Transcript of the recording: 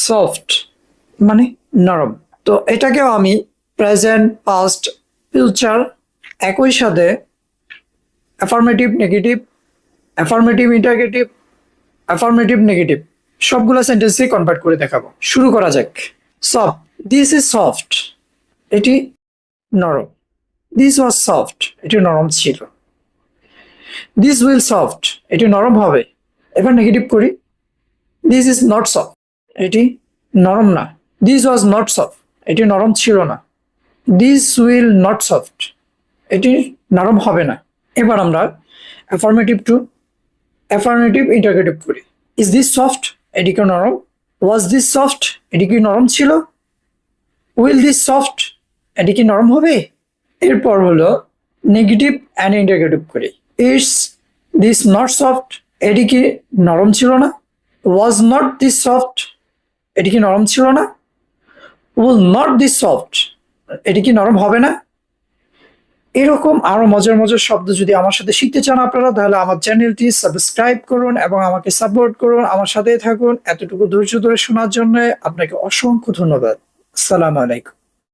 Soft মানে নরম। তো এটাকেও আমি প্রেজেন্ট, পাস্ট, ফিউচার একই সাথে affirmative, negative, affirmative interrogative, affirmative negative সবগুলো সেন্টেন্সে কনভার্ট করে দেখাবো। শুরু করা যাক। সফট, দিস ইজ সফট, এটি নরম। দিস ওয়াজ সফট, এটি নরম ছিল। দিস উইল সফট, এটি নরম হবে। এবার নেগেটিভ করি। দিস ইজ নট সফট, এটি নরম না। দিস ওয়াজ নট সফট, এটি নরম ছিল না। দিস উইল নট সফট, এটি নরম হবে না। এবার আমরা অ্যাফার্মেটিভ টু অ্যাফার্মেটিভ ইন্টারগেটিভ করি। ইজ দিস সফট, এটি কি নরম? ওয়াজ দিস সফট, এটি কি নরম ছিল? উইল দিস সফট, এটি কি নরম হবে? এরপর হলো নেগেটিভ অ্যান্ড ইন্টারগেটিভ করি। ইটস দিস নট সফট, এটি কি নরম ছিল না? ওয়াজ নট দিস সফট, এটি কি নরম ছিল না? উইল নট দিস সফট, এটি কি নরম হবে না? এরকম আরো মজার মজার শব্দ যদি আমার সাথে শিখতে চান আপনারা, তাহলে আমার চ্যানেলটি সাবস্ক্রাইব করুন এবং আমাকে সাপোর্ট করুন, আমার সাথেই থাকুন। এতটুকু ধৈর্য ধরে শোনার জন্য আপনাকে অসংখ্য ধন্যবাদ। আসসালামু আলাইকুম।